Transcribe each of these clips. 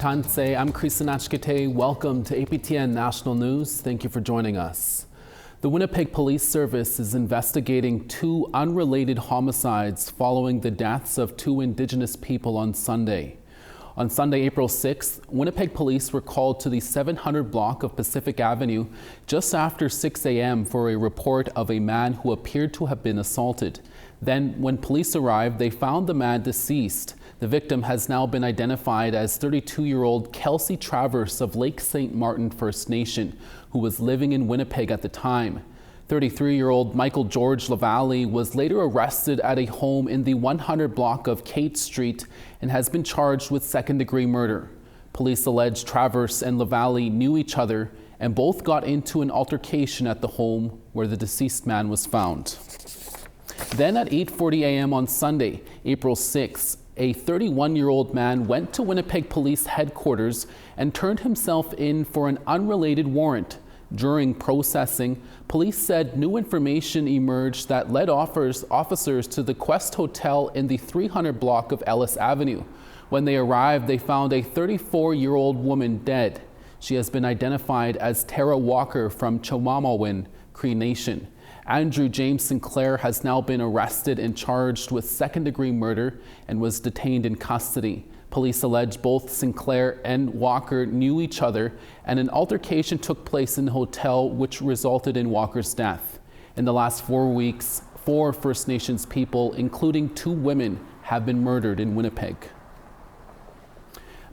Kanse, I'm Krisanachkite. Welcome to APTN National News. Thank you for joining us. The Winnipeg Police Service is investigating two unrelated homicides following the deaths of two Indigenous people on Sunday. On Sunday, April 6th, Winnipeg police were called to the 700 block of Pacific Avenue just after 6 a.m. for a report of a man who appeared to have been assaulted. Then, when police arrived, they found the man deceased. The victim has now been identified as 32-year-old Kelsey Travers of Lake St. Martin First Nation, who was living in Winnipeg at the time. 33-year-old Michael George Lavalley was later arrested at a home in the 100 block of Kate Street and has been charged with second-degree murder. Police allege Travers and Lavalley knew each other and both got into an altercation at the home where the deceased man was found. Then at 8:40 a.m. on Sunday, April 6th, a 31-year-old man went to Winnipeg Police Headquarters and turned himself in for an unrelated warrant. During processing, police said new information emerged that led officers to the Quest Hotel in the 300 block of Ellis Avenue. When they arrived, they found a 34-year-old woman dead. She has been identified as Tara Walker from Chomamawin, Cree Nation. Andrew James Sinclair has now been arrested and charged with second-degree murder and was detained in custody. Police allege both Sinclair and Walker knew each other, and an altercation took place in the hotel which resulted in Walker's death. In the last 4 weeks, 4 First Nations people, including 2 women, have been murdered in Winnipeg.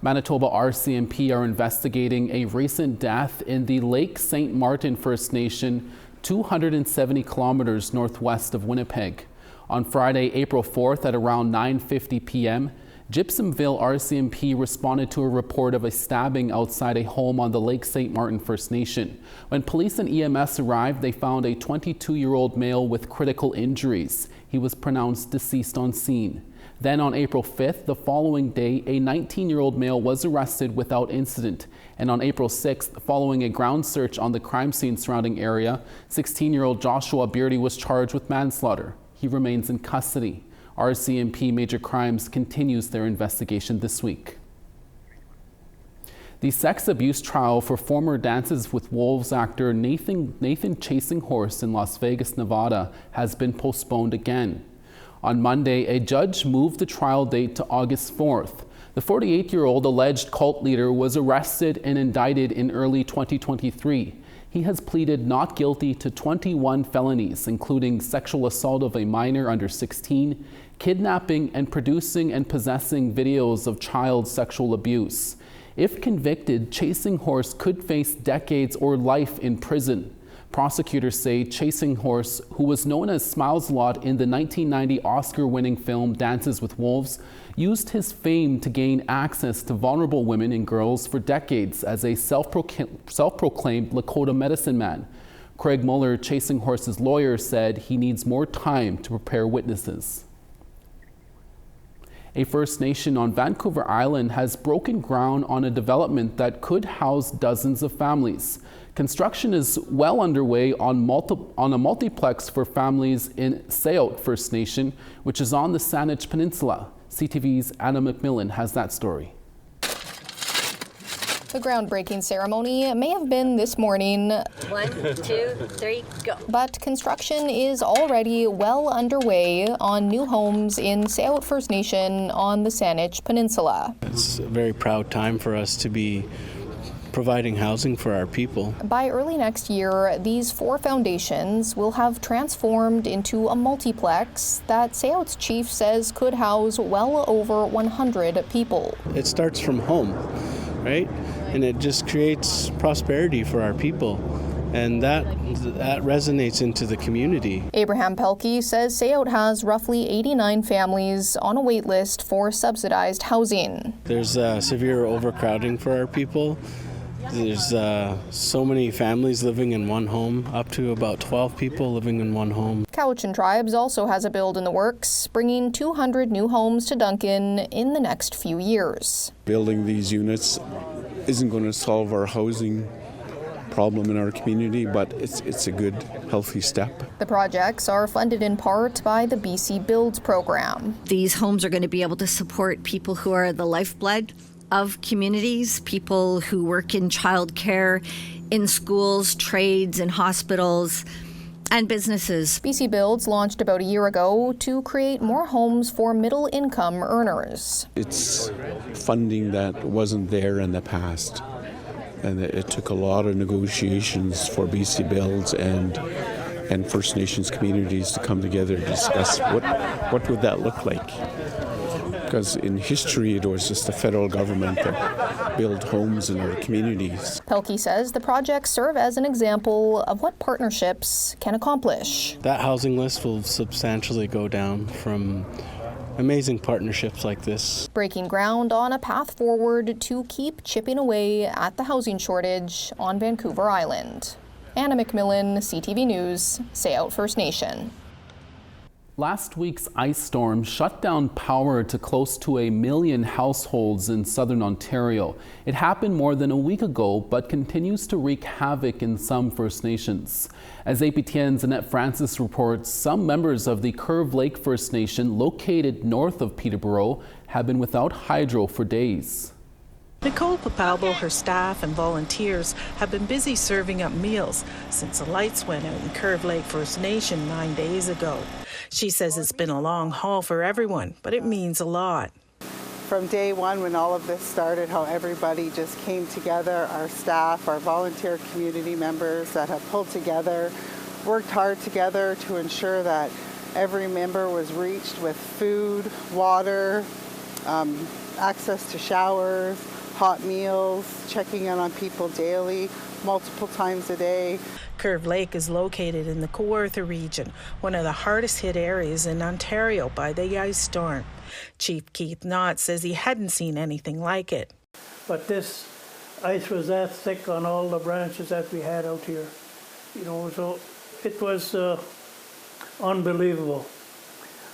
Manitoba RCMP are investigating a recent death in the Lake St. Martin First Nation, 270 kilometers northwest of Winnipeg. On Friday, April 4th at around 9:50 p.m., Gypsumville RCMP responded to a report of a stabbing outside a home on the Lake St. Martin First Nation. When police and EMS arrived, they found a 22-year-old male with critical injuries. He was pronounced deceased on scene. Then on April 5th, the following day, a 19-year-old male was arrested without incident. And on April 6th, following a ground search on the crime scene surrounding area, 16-year-old Joshua Beardy was charged with manslaughter. He remains in custody. RCMP Major Crimes continues their investigation this week. The sex abuse trial for former Dances with Wolves actor Nathan Chasing Horse in Las Vegas, Nevada has been postponed again. On Monday, a judge moved the trial date to August 4th. The 48-year-old alleged cult leader was arrested and indicted in early 2023. He has pleaded not guilty to 21 felonies, including sexual assault of a minor under 16, kidnapping, and producing and possessing videos of child sexual abuse. If convicted, Chasing Horse could face decades or life in prison. Prosecutors say Chasing Horse, who was known as Smiles-Lot in the 1990 Oscar-winning film Dances with Wolves, used his fame to gain access to vulnerable women and girls for decades as a self-proclaimed Lakota medicine man. Craig Muller, Chasing Horse's lawyer, said he needs more time to prepare witnesses. A First Nation on Vancouver Island has broken ground on a development that could house dozens of families. Construction is well underway on a multiplex for families in Sayout First Nation, which is on the Saanich Peninsula. CTV's Anna McMillan has that story. The groundbreaking ceremony may have been this morning. 1, 2, 3, go. But construction is already well underway on new homes in Sayout First Nation on the Saanich Peninsula. It's a very proud time for us to be providing housing for our people. By early next year, these 4 foundations will have transformed into a multiplex that Sayout's chief says could house well over 100 people. It starts from home, right? And it just creates prosperity for our people. And that resonates into the community. Abraham Pelkey says Sayout has roughly 89 families on a wait list for subsidized housing. There's severe overcrowding for our people. There's so many families living in one home, up to about 12 people living in one home. Cowichan Tribes also has a build in the works, bringing 200 new homes to Duncan in the next few years. Building these units isn't going to solve our housing problem in our community, but it's a good, healthy step. The projects are funded in part by the BC Builds program. These homes are going to be able to support people who are the lifeblood of communities, people who work in childcare, in schools, trades, in hospitals, and businesses. BC Builds launched about a year ago to create more homes for middle-income earners. It's funding that wasn't there in the past, and it took a lot of negotiations for BC Builds and First Nations communities to come together to discuss what would that look like. Because in history, it was just the federal government that built homes in our communities. Pelkey says the projects serve as an example of what partnerships can accomplish. That housing list will substantially go down from amazing partnerships like this. Breaking ground on a path forward to keep chipping away at the housing shortage on Vancouver Island. Anna McMillan, CTV News, Say Out First Nation. Last week's ice storm shut down power to close to 1 million households in southern Ontario. It happened more than a week ago, but continues to wreak havoc in some First Nations. As APTN's Annette Francis reports, some members of the Curve Lake First Nation, located north of Peterborough, have been without hydro for days. Nicole Papalbo, her staff and volunteers have been busy serving up meals since the lights went out in Curve Lake First Nation 9 days ago. She says it's been a long haul for everyone, but it means a lot. From day one when all of this started, how everybody just came together, our staff, our volunteer community members that have pulled together, worked hard together to ensure that every member was reached with food, water, access to showers, hot meals, checking in on people daily, multiple times a day. Curve Lake is located in the Kawartha region, one of the hardest hit areas in Ontario by the ice storm. Chief Keith Knott says he hadn't seen anything like it. But this ice was that thick on all the branches that we had out here. So it was unbelievable.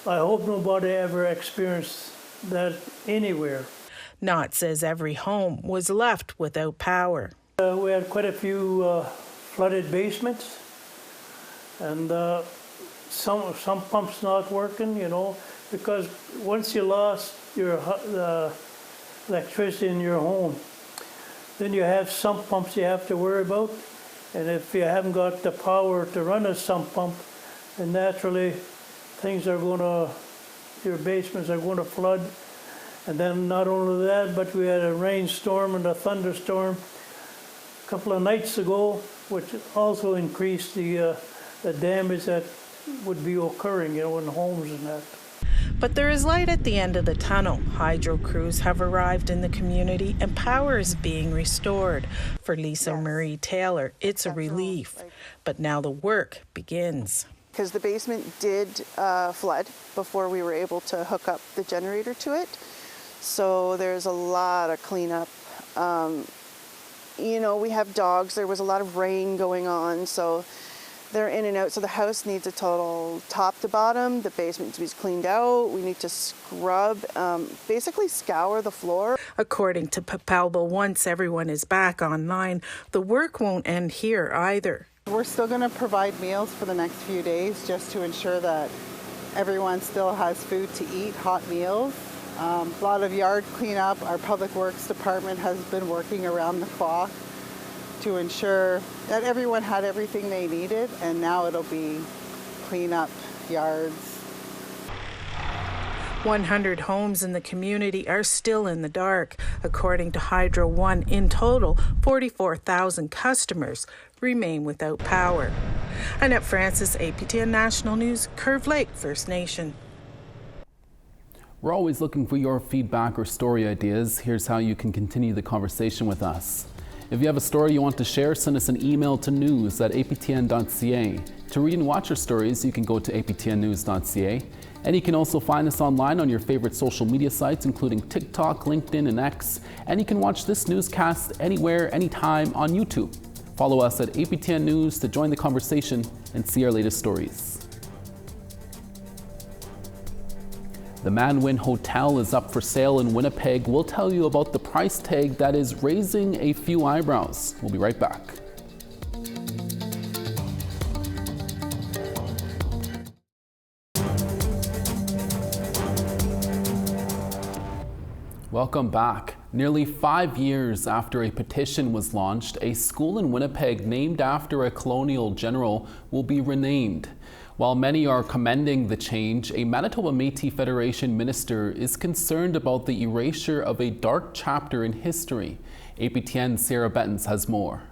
I hope nobody ever experienced that anywhere. Knott says every home was left without power. We had quite a few flooded basements, and some pumps not working, because once you lost your electricity in your home, then you have sump pumps you have to worry about, and if you haven't got the power to run a sump pump, then naturally your basements are going to flood. And then not only that, but we had a rainstorm and a thunderstorm a couple of nights ago, which also increased the damage that would be occurring, in homes and that. But there is light at the end of the tunnel. Hydro crews have arrived in the community and power is being restored. For Lisa Marie Taylor, it's a relief. But now the work begins. Because the basement did flood before we were able to hook up the generator to it. So there's a lot of cleanup. We have dogs. There was a lot of rain going on, so they're in and out. So the house needs a total top to bottom. The basement needs to be cleaned out. We need to scrub, basically scour the floor. According to Papalbo, once everyone is back online, the work won't end here either. We're still going to provide meals for the next few days just to ensure that everyone still has food to eat, hot meals. A lot of yard cleanup. Our Public Works Department has been working around the clock to ensure that everyone had everything they needed, and now it'll be clean up yards. 100 homes in the community are still in the dark. According to Hydro One, in total, 44,000 customers remain without power. Annette Francis, APTN National News, Curve Lake First Nation. We're always looking for your feedback or story ideas. Here's how you can continue the conversation with us. If you have a story you want to share, send us an email to news@aptn.ca. To read and watch our stories, you can go to aptnnews.ca. And you can also find us online on your favorite social media sites, including TikTok, LinkedIn, and X. And you can watch this newscast anywhere, anytime on YouTube. Follow us at APTN News to join the conversation and see our latest stories. The Man-Win Hotel is up for sale in Winnipeg. We'll tell you about the price tag that is raising a few eyebrows. We'll be right back. Welcome back. Nearly 5 years after a petition was launched, a school in Winnipeg named after a colonial general will be renamed. While many are commending the change, a Manitoba Métis Federation minister is concerned about the erasure of a dark chapter in history. APTN's Sarah Bettens has more.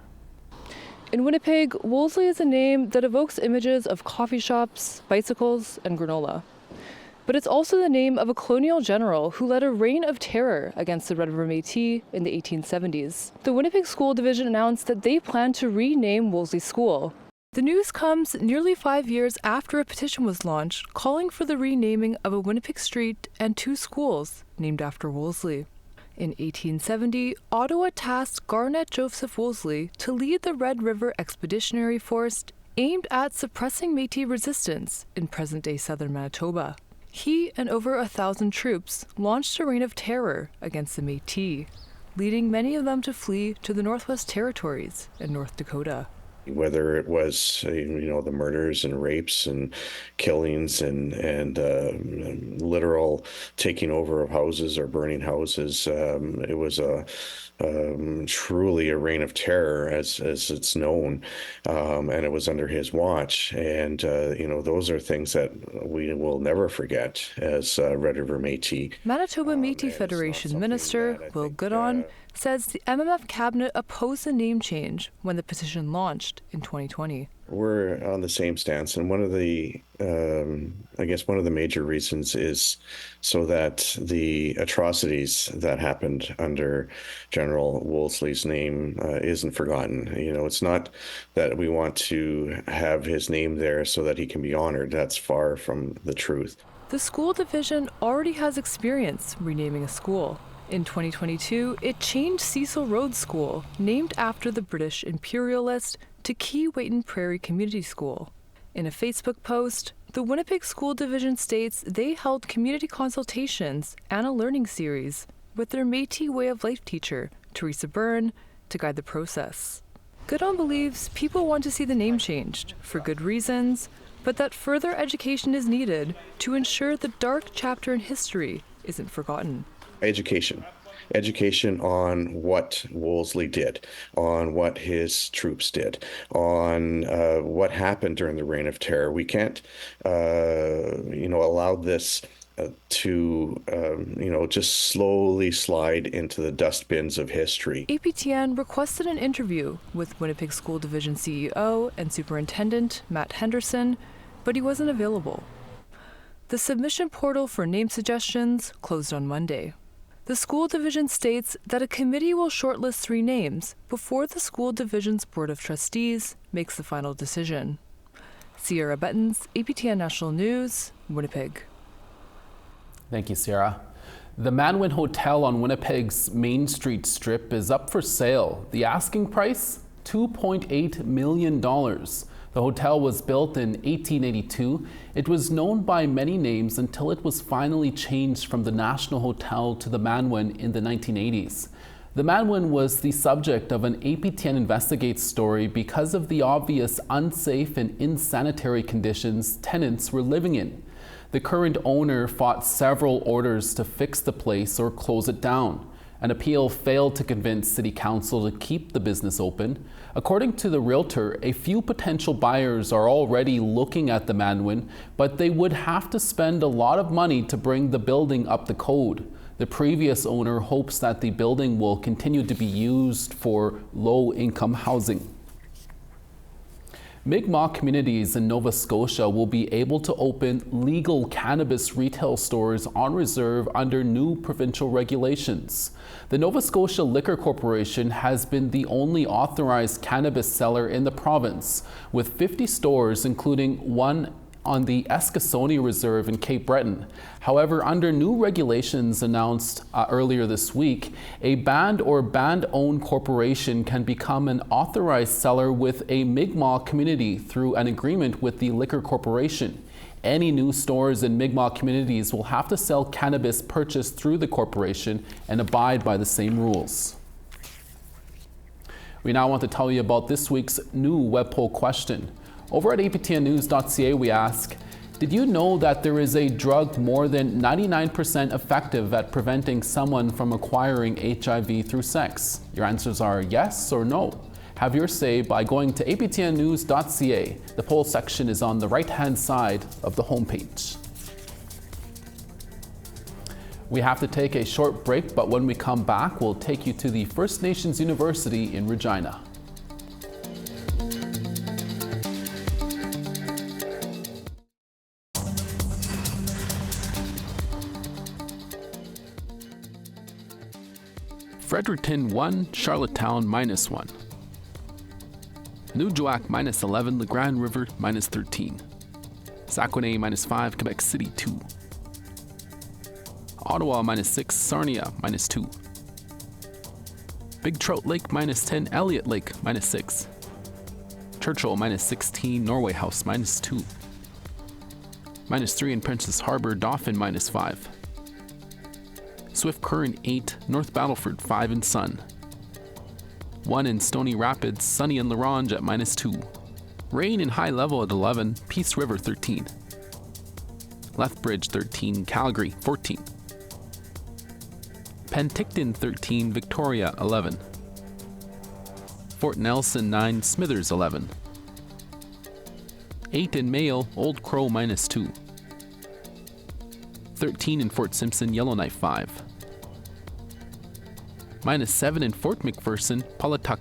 In Winnipeg, Wolseley is a name that evokes images of coffee shops, bicycles, and granola. But it's also the name of a colonial general who led a reign of terror against the Red River Métis in the 1870s. The Winnipeg School Division announced that they plan to rename Wolseley School. The news comes nearly 5 years after a petition was launched calling for the renaming of a Winnipeg street and 2 schools named after Wolseley. In 1870, Ottawa tasked Garnet Joseph Wolseley to lead the Red River Expeditionary Force aimed at suppressing Métis resistance in present-day southern Manitoba. He and over 1,000 troops launched a reign of terror against the Métis, leading many of them to flee to the Northwest Territories in North Dakota. Whether it was, the murders and rapes and killings and literal taking over of houses or burning houses, it was truly a reign of terror as it's known, and it was under his watch. And those are things that we will never forget as Red River Métis. Manitoba Métis Federation Minister Will Goodon says the MMF cabinet opposed the name change when the petition launched in 2020. We're on the same stance, and one of the major reasons is so that the atrocities that happened under General Wolseley's name isn't forgotten. It's not that we want to have his name there so that he can be honored. That's far from the truth. The school division already has experience renaming a school. In 2022, it changed Cecil Road School, named after the British imperialist, to Key-Waiton Prairie Community School. In a Facebook post, the Winnipeg School Division states they held community consultations and a learning series with their Métis Way of Life teacher, Teresa Byrne, to guide the process. Goodon believes people want to see the name changed for good reasons, but that further education is needed to ensure the dark chapter in history isn't forgotten. Education on what Wolseley did, on what his troops did, on what happened during the Reign of Terror. We can't, allow this to just slowly slide into the dustbins of history. APTN requested an interview with Winnipeg School Division CEO and Superintendent Matt Henderson, but he wasn't available. The submission portal for name suggestions closed on Monday. The school division states that a committee will shortlist 3 names before the school division's Board of Trustees makes the final decision. Sarah Bettens, APTN National News, Winnipeg. Thank you, Sarah. The Manwin Hotel on Winnipeg's Main Street Strip is up for sale. The asking price, $2.8 million. The hotel was built in 1882. It was known by many names until it was finally changed from the National Hotel to the Manwin in the 1980s. The Manwin was the subject of an APTN Investigates story because of the obvious unsafe and insanitary conditions tenants were living in. The current owner fought several orders to fix the place or close it down. An appeal failed to convince City Council to keep the business open. According to the realtor, a few potential buyers are already looking at the Manwin, but they would have to spend a lot of money to bring the building up to code. The previous owner hopes that the building will continue to be used for low-income housing. Mi'kmaq communities in Nova Scotia will be able to open legal cannabis retail stores on reserve under new provincial regulations. The Nova Scotia Liquor Corporation has been the only authorized cannabis seller in the province, with 50 stores, including one on the Eskasoni Reserve in Cape Breton. However, under new regulations announced earlier this week, a band or band-owned corporation can become an authorized seller with a Mi'kmaq community through an agreement with the Liquor Corporation. Any new stores in Mi'kmaq communities will have to sell cannabis purchased through the corporation and abide by the same rules. We now want to tell you about this week's new web poll question. Over at aptnnews.ca, we ask, Did you know that there is a drug more than 99% effective at preventing someone from acquiring HIV through sex? Your answers are yes or no. Have your say by going to aptnnews.ca. The poll section is on the right-hand side of the homepage. We have to take a short break, but when we come back, we'll take you to the First Nations University in Regina. Fredericton 1, Charlottetown -1. Nuujjuaq -11, La Grande River -13. Saguenay -5, Quebec City 2. Ottawa -6, Sarnia -2. Big Trout Lake -10, Elliott Lake -6. Churchill -16, Norway House -2. -3 in Princess Harbor, Dauphin -5. Swift Current 8, North Battleford 5 in sun. 1 in Stony Rapids, sunny in La Ronge at -2. Rain in High Level at 11, Peace River 13. Lethbridge 13, Calgary 14. Penticton 13, Victoria 11. Fort Nelson 9, Smithers 11. 8 in Mayo, Old Crow -2. 13 in Fort Simpson, Yellowknife 5. -7 in Fort McPherson, Paulatuck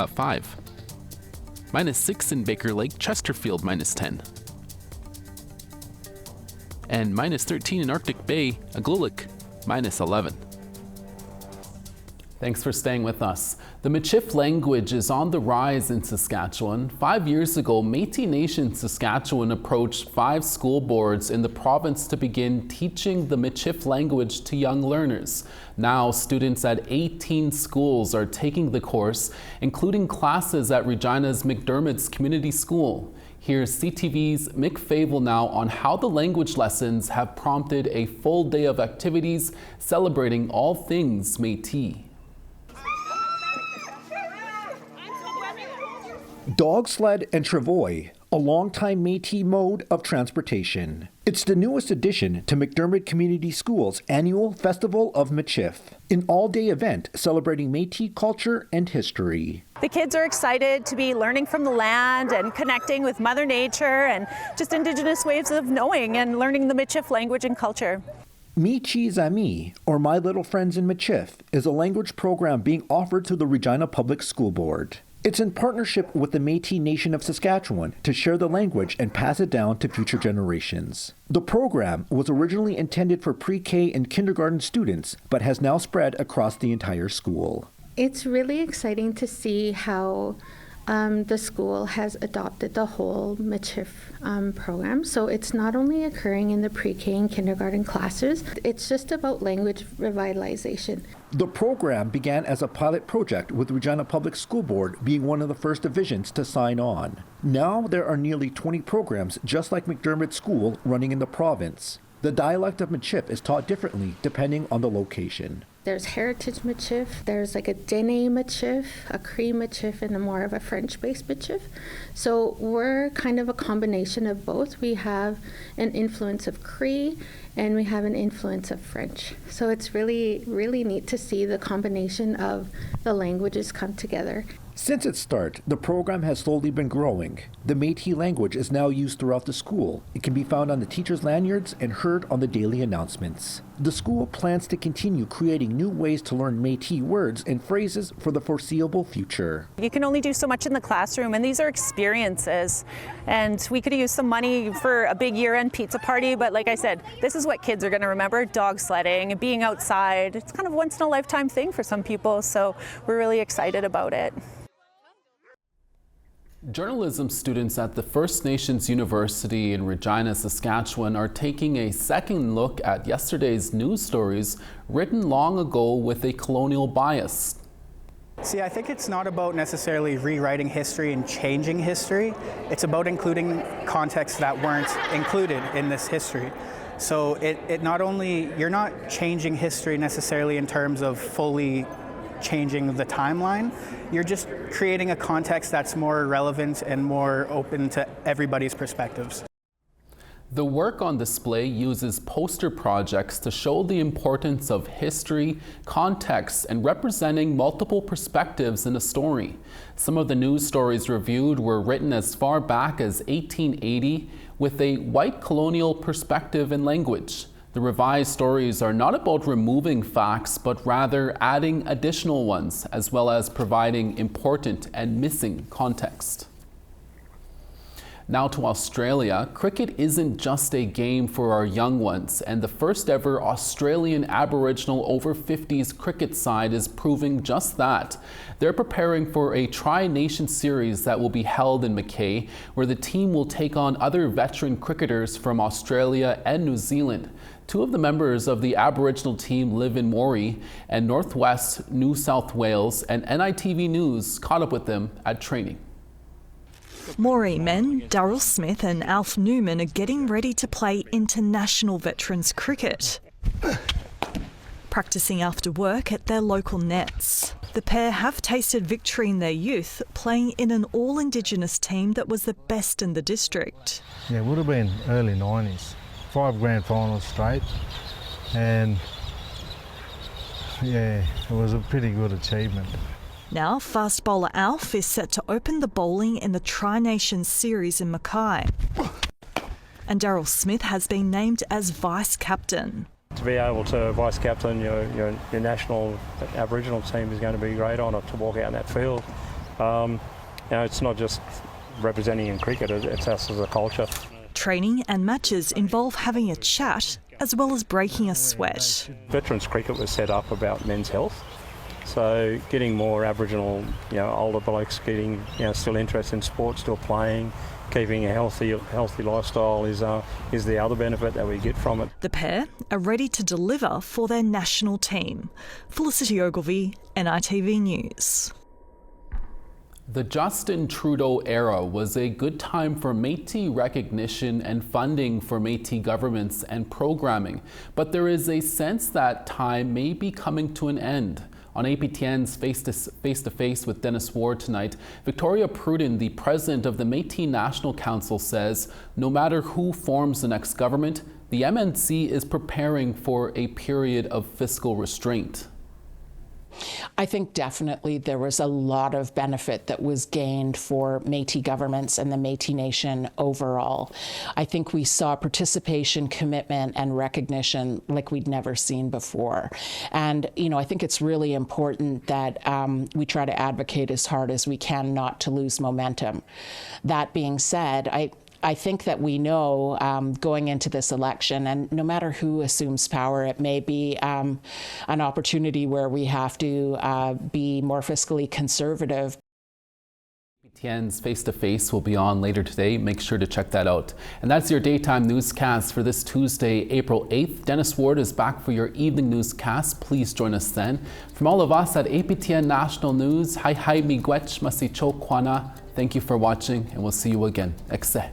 5. -6 in Baker Lake, Chesterfield -10. And -13 in Arctic Bay, Aglulik -11. Thanks for staying with us. The Michif language is on the rise in Saskatchewan. 5 years ago, Métis Nation Saskatchewan approached 5 school boards in the province to begin teaching the Michif language to young learners. Now, students at 18 schools are taking the course, including classes at Regina's McDermott's Community School. Here's CTV's Mick Fable now on how the language lessons have prompted a full day of activities celebrating all things Métis. Dog sled and travois, a longtime Métis mode of transportation. It's the newest addition to McDermott Community School's annual Festival of Michif, an all-day event celebrating Métis culture and history. The kids are excited to be learning from the land and connecting with Mother Nature and just Indigenous ways of knowing and learning the Michif language and culture. Me Cheese Ami, or My Little Friends in Michif, is a language program being offered through the Regina Public School Board. It's in partnership with the Métis Nation of Saskatchewan to share the language and pass it down to future generations. The program was originally intended for pre-K and kindergarten students, but has now spread across the entire school. It's really exciting to see how the school has adopted the whole Michif program. So it's not only occurring in the pre-K and kindergarten classes, it's just about language revitalization. The program began as a pilot project with Regina Public School Board being one of the first divisions to sign on. Now there are nearly 20 programs just like McDermott School running in the province. The dialect of Michif is taught differently depending on the location. There's Heritage Michif, there's like a Dene Michif, a Cree Michif, and a more of a French-based Michif. So we're kind of a combination of both. We have an influence of Cree and we have an influence of French. So it's really, really neat to see the combination of the languages come together. Since its start, the program has slowly been growing. The Métis language is now used throughout the school. It can be found on the teachers' lanyards and heard on the daily announcements. The school plans to continue creating new ways to learn Métis words and phrases for the foreseeable future. You can only do so much in the classroom, and these are experiences. And we could use some money for a big year-end pizza party, but like I said, this is what kids are going to remember: dog sledding and being outside. It's kind of a once-in-a-lifetime thing for some people, so we're really excited about it. Journalism students at the First Nations University in Regina, Saskatchewan are taking a second look at yesterday's news stories written long ago with a colonial bias. See, I think it's not about necessarily rewriting history and changing history. It's about including contexts that weren't included in this history. So it not only, you're not changing history necessarily in terms of fully changing the timeline, you're just creating a context that's more relevant and more open to everybody's perspectives. The work on display uses poster projects to show the importance of history, context, and representing multiple perspectives in a story. Some of the news stories reviewed were written as far back as 1880 with a white colonial perspective and language. The revised stories are not about removing facts, but rather adding additional ones, as well as providing important and missing context. Now to Australia. Cricket isn't just a game for our young ones, and the first ever Australian Aboriginal over 50s cricket side is proving just that. They're preparing for a Tri-Nation series that will be held in Mackay, where the team will take on other veteran cricketers from Australia and New Zealand. Two of the members of the Aboriginal team live in Moree and Northwest New South Wales, and NITV News caught up with them at training. Moree men Daryl Smith and Alf Newman are getting ready to play international veterans cricket, practicing after work at their local nets. The pair have tasted victory in their youth, playing in an all-Indigenous team that was the best in the district. Yeah, it would have been early 90s. 5 grand finals straight, and yeah, it was a pretty good achievement. Now, fast bowler Alf is set to open the bowling in the Tri-Nations series in Mackay. And Daryl Smith has been named as vice-captain. To be able to vice-captain your national Aboriginal team is going to be a great honour to walk out in that field. It's not just representing in cricket, it's us as a culture. Training and matches involve having a chat as well as breaking a sweat. Veterans cricket was set up about men's health. So getting more Aboriginal, older blokes getting, still interested in sport, still playing, keeping a healthy lifestyle is the other benefit that we get from it. The pair are ready to deliver for their national team. Felicity Ogilvie, NITV News. The Justin Trudeau era was a good time for Métis recognition and funding for Métis governments and programming, but there is a sense that time may be coming to an end. On APTN's Face-to-Face with Dennis Ward tonight, Victoria Pruden, the president of the Métis National Council, says no matter who forms the next government, the MNC is preparing for a period of fiscal restraint. I think definitely there was a lot of benefit that was gained for Métis governments and the Métis Nation overall. I think we saw participation, commitment, and recognition like we'd never seen before. And, I think it's really important that we try to advocate as hard as we can not to lose momentum. That being said, I think that we know going into this election, and no matter who assumes power, it may be an opportunity where we have to be more fiscally conservative. APTN's Face-to-Face will be on later today. Make sure to check that out. And that's your daytime newscast for this Tuesday, April 8th. Dennis Ward is back for your evening newscast. Please join us then. From all of us at APTN National News, hi miigwech masicho kwana. Thank you for watching, and we'll see you again. Ekse.